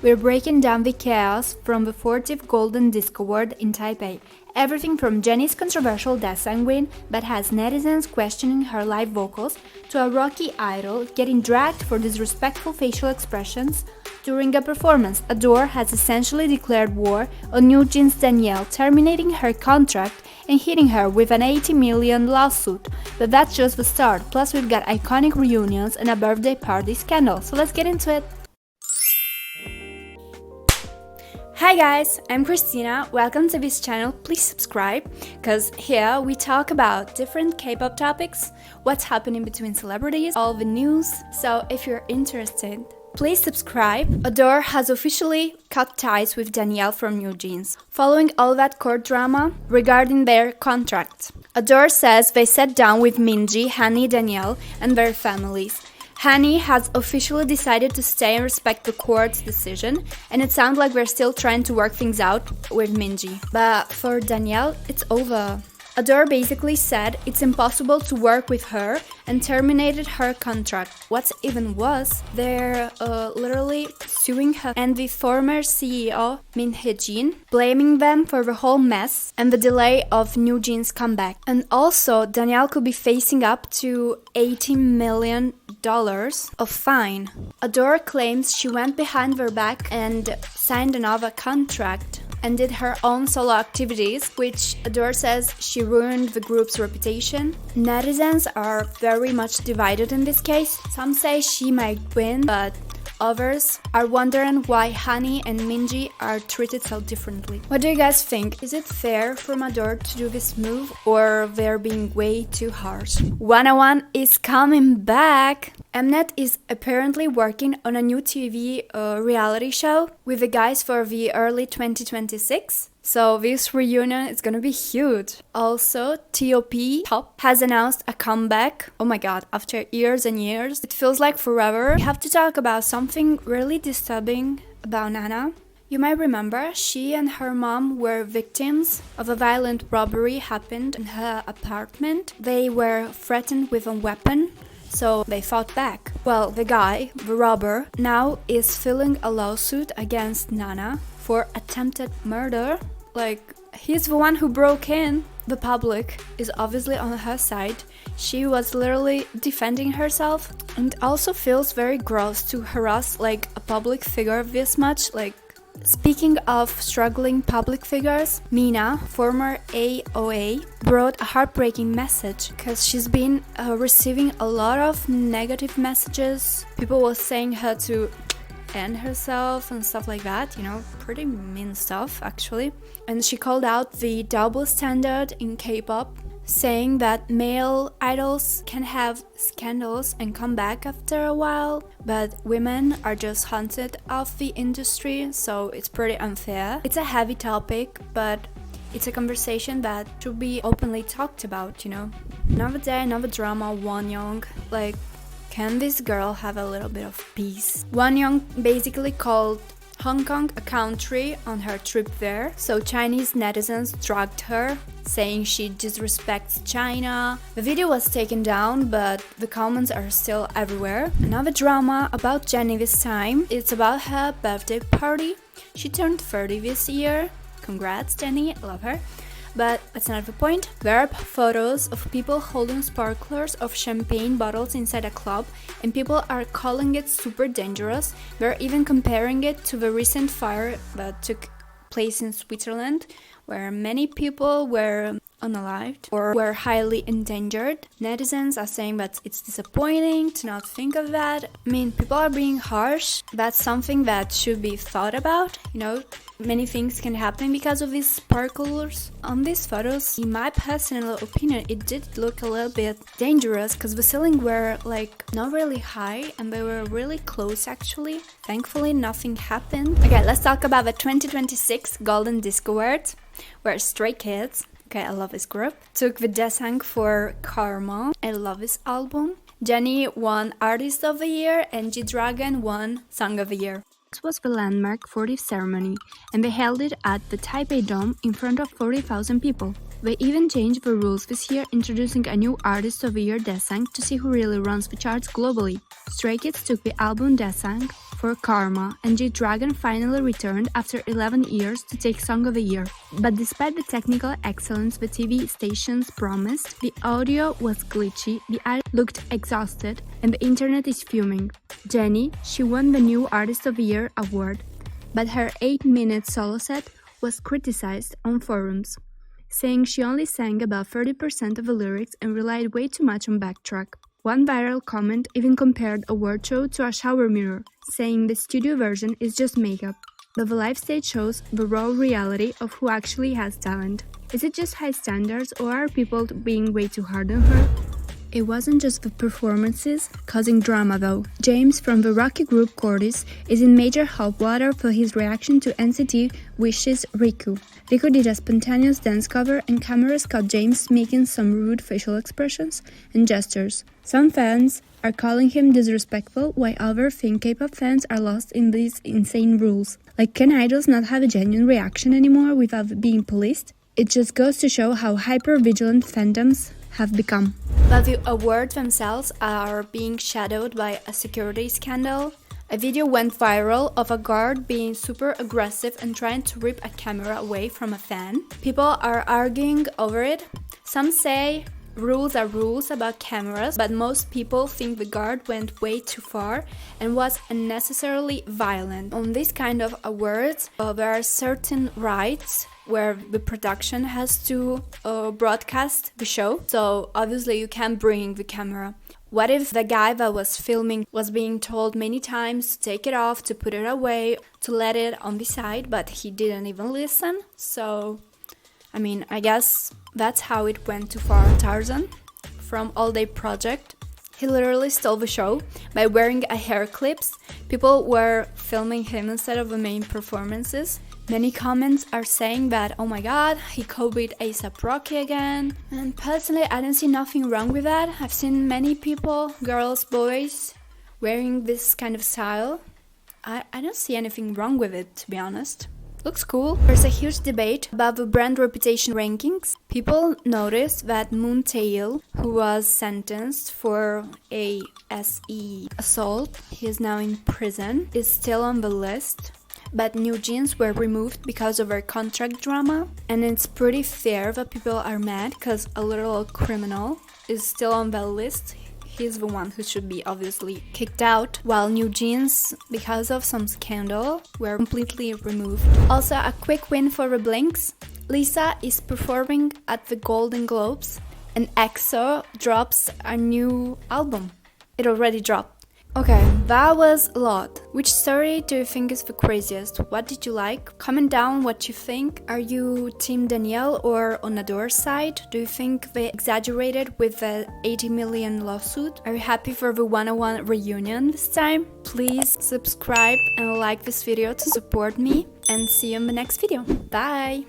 we're breaking down the chaos from the 40th Golden Disc Award in Taipei. Everything from Jennie's controversial Daesang win that has netizens questioning her live vocals, to a Rocky idol getting dragged for disrespectful facial expressions. During a performance, ADOR has essentially declared war on NewJeans Danielle, terminating her contract and hitting her with an 80 million lawsuit. But that's just the start, plus we've got iconic reunions and a birthday party scandal, so let's get into it! Hi guys, I'm Christina, welcome to this channel, please subscribe, cause here we talk about different K-pop topics, what's happening between celebrities, all the news, so if you're interested, please subscribe. ADOR has officially cut ties with Danielle from NewJeans, following all that court drama regarding their contract. ADOR says they sat down with Minji, Hani, Danielle, and their families. Hani has officially decided to stay and respect the court's decision, and it sounds like we're still trying to work things out with Minji. But for Danielle, it's over. ADOR basically said it's impossible to work with her and terminated her contract. What's even worse, they're literally suing her and the former CEO, Min Hye-jin, blaming them for the whole mess and the delay of NewJeans' comeback. And also, Danielle could be facing up to $80 million of fine. ADOR claims she went behind their back and signed another contract and did her own solo activities, which ADOR says she ruined the group's reputation. Netizens are very much divided in this case. Some say she might win, but others are wondering why Hani and Minji are treated so differently. What do you guys think? Is it fair for ADOR to do this move, or they're being way too harsh? Wonyoung is coming back! Mnet is apparently working on a new TV reality show with the guys for the early 2026. So this reunion is gonna be huge. Also, Top has announced a comeback. Oh my god, after years and years. It feels like forever. We have to talk about something really disturbing about Nana. You might remember, she and her mom were victims of a violent robbery happened in her apartment. They were threatened with a weapon, so they fought back. Well, the guy, the robber, now is filing a lawsuit against Nana for attempted murder. Like, he's the one who broke in. The public is obviously on her side. She was literally defending herself, and also feels very gross to harass like a public figure this much. Like, speaking of struggling public figures, Mina, former AOA, wrote a heartbreaking message because she's been receiving a lot of negative messages. People were saying her to end herself and stuff like that, you know, pretty mean stuff actually. And she called out the double standard in K-pop, saying that male idols can have scandals and come back after a while, but women are just hunted off the industry, so it's pretty unfair. It's a heavy topic, but it's a conversation that should be openly talked about, you know. Another day, another drama, Wonyoung. Like, can this girl have a little bit of peace? Wonyoung basically called Hong Kong a country on her trip there, so Chinese netizens dragged her, saying she disrespects China. The video was taken down, but the comments are still everywhere. Another drama about Jennie this time. It's about her birthday party. She turned 30 this year. Congrats, Jennie, I love her. But that's not the point. There are photos of people holding sparklers of champagne bottles inside a club, and people are calling it super dangerous. They're even comparing it to the recent fire that took place in Switzerland, where many people were unalived or were highly endangered. Netizens are saying that it's disappointing to not think of that. I mean, people are being harsh. That's something that should be thought about, you know. Many things can happen because of these sparklers. On these photos, in my personal opinion, it did look a little bit dangerous because the ceiling were like not really high and they were really close actually. Thankfully, nothing happened. Okay, let's talk about the 2026 Golden Disc Award, where Stray Kids, okay, I love this group, took the Daesang for Karma. I love this album. Jennie won Artist of the Year and G-Dragon won Song of the Year. This was the landmark 40th ceremony, and they held it at the Taipei Dome in front of 40,000 people. They even changed the rules this year, introducing a new Artist of the Year Daesang to see who really runs the charts globally. Stray Kids took the album Daesang for Karma, and G-Dragon finally returned after 11 years to take Song of the Year. But despite the technical excellence the TV stations promised, the audio was glitchy, the idol looked exhausted, and the internet is fuming. Jennie, she won the New Artist of the Year award, but her 8-minute solo set was criticized on forums, saying she only sang about 30% of the lyrics and relied way too much on backtrack. One viral comment even compared a award show to a shower mirror, saying the studio version is just makeup. But the live stage shows the raw reality of who actually has talent. Is it just high standards, or are people being way too hard on her? It wasn't just the performances causing drama though. James from the Rocky group Cordis is in major hot water for his reaction to NCT Wish's Riku. Riku did a spontaneous dance cover and cameras caught James making some rude facial expressions and gestures. Some fans are calling him disrespectful, while others think K-pop fans are lost in these insane rules. Like, can idols not have a genuine reaction anymore without being policed? It just goes to show how hyper-vigilant fandoms have become. But the awards themselves are being shadowed by a security scandal. A video went viral of a guard being super aggressive and trying to rip a camera away from a fan. People are arguing over it. Some say rules are rules about cameras, but most people think the guard went way too far and was unnecessarily violent. On this kind of awards, there are certain rights where the production has to broadcast the show, so obviously you can't bring the camera. What if the guy that was filming was being told many times to take it off, to put it away, to let it on the side, but he didn't even listen? So, I guess that's how it went too far. Tarzan from All Day Project, he literally stole the show by wearing a hair clips. People were filming him instead of the main performances. Many comments are saying that, oh my god, he copied A$AP Rocky again. And personally, I don't see nothing wrong with that. I've seen many people, girls, boys, wearing this kind of style. I don't see anything wrong with it, to be honest. Looks cool. There's a huge debate about the brand reputation rankings. People noticed that Moon Tail, who was sentenced for a SE assault, he is now in prison, is still on the list. But NewJeans were removed because of our contract drama, and it's pretty fair that people are mad because a little criminal is still on the list. He's the one who should be obviously kicked out, while NewJeans, because of some scandal, were completely removed. Also, a quick win for the Blinks. Lisa is performing at the Golden Globes, and EXO drops a new album. It already dropped. Okay, that was a lot. Which story do you think is the craziest? What did you like? Comment down what you think. Are you Team Danielle or on ADOR's side? Do you think they exaggerated with the 80 million lawsuit? Are you happy for the 101 reunion this time? Please subscribe and like this video to support me, and see you in the next video. Bye!